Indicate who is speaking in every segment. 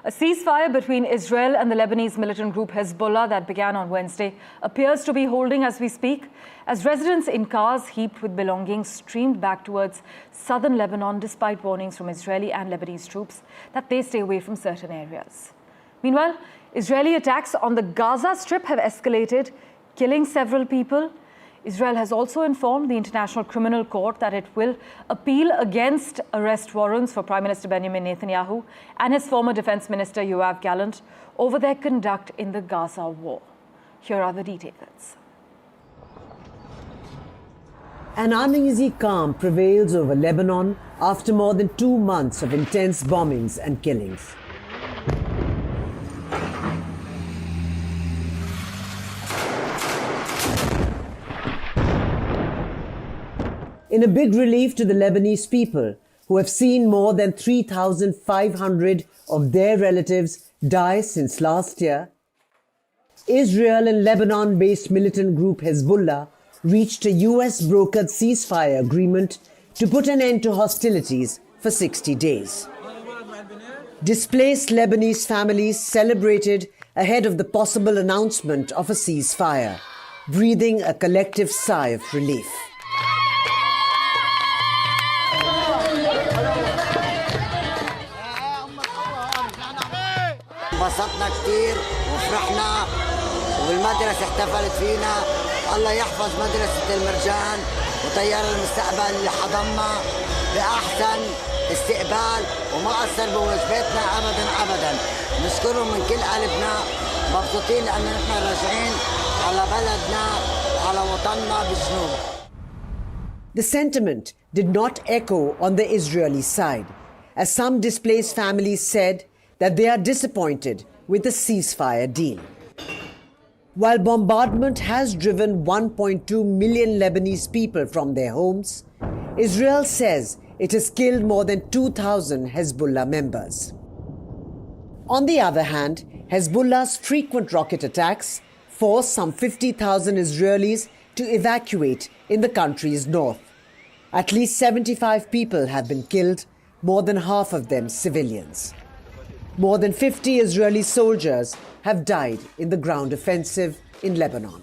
Speaker 1: A ceasefire between Israel and the Lebanese militant group Hezbollah that began on Wednesday appears to be holding as we speak, as residents in cars heaped with belongings streamed back towards southern Lebanon despite warnings from Israeli and Lebanese troops that they stay away from certain areas. Meanwhile, Israeli attacks on the Gaza Strip have escalated, killing several people. Israel has also informed the International Criminal Court that it will appeal against arrest warrants for Prime Minister Benjamin Netanyahu and his former Defense Minister Yoav Gallant over their conduct in the Gaza war. Here are the details.
Speaker 2: An uneasy calm prevails over Lebanon after more than 2 months of intense bombings and killings. In a big relief to the Lebanese people, who have seen more than 3,500 of their relatives die since last year, Israel and Lebanon-based militant group Hezbollah reached a US-brokered ceasefire agreement to put an end to hostilities for 60 days. Displaced Lebanese families celebrated ahead of the possible announcement of a ceasefire, breathing a collective sigh of relief.
Speaker 3: انبسطنا كثير وفرحنا والمدرسة احتفلت فينا. الله يحفظ مدرسة المرجان وطيار المستقبل اللي حضننا بأحسن استقبال وما قصر بواجباتنا أبدا. نشكرهم من كل قلبنا، مبسوطين لأن نحن راجعين على بلدنا على وطننا بالجنوب.
Speaker 2: The sentiment did not echo on the Israeli side, as some displaced families said that they are disappointed with the ceasefire deal. While bombardment has driven 1.2 million Lebanese people from their homes, Israel says it has killed more than 2,000 Hezbollah members. On the other hand, Hezbollah's frequent rocket attacks forced some 50,000 Israelis to evacuate in the country's north. At least 75 people have been killed, more than half of them civilians. More than 50 Israeli soldiers have died in the ground offensive in Lebanon.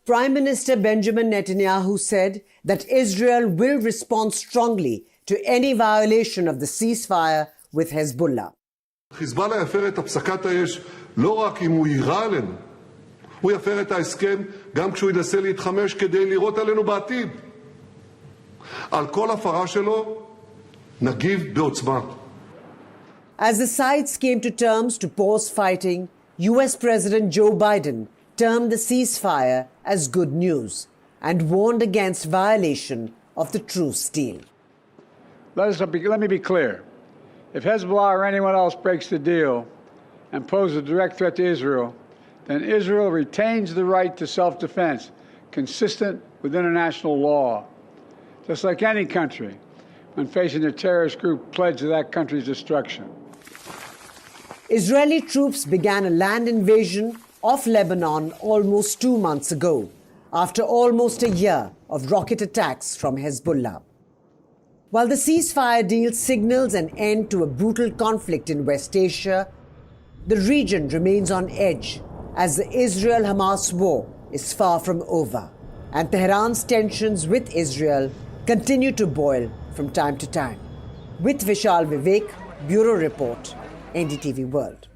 Speaker 2: Prime Minister Benjamin Netanyahu said that Israel will respond strongly to any violation of the ceasefire with Hezbollah.
Speaker 4: חיזבאללה יפר את הפסקת האש לא רק אם הוא יירה עלינו, הוא יפר את ההסכם גם כשהוא ינסה להתחמש כדי לירות עלינו בעתיד. על כל הפרה שלו נגיב בעוצמה.
Speaker 2: As the sides came to terms to pause fighting, US President Joe Biden termed the ceasefire as good news and warned against violation of the truce deal.
Speaker 5: Let me be clear. If Hezbollah or anyone else breaks the deal and poses a direct threat to Israel, then Israel retains the right to self-defense consistent with international law, just like any country when facing a terrorist group pledged to that country's destruction.
Speaker 2: Israeli troops began a land invasion of Lebanon almost 2 months ago, after almost a year of rocket attacks from Hezbollah. While the ceasefire deal signals an end to a brutal conflict in West Asia, the region remains on edge as the Israel-Hamas war is far from over, and Tehran's tensions with Israel continue to boil from time to time. With Vishal Vivek, Bureau Report, NDTV World.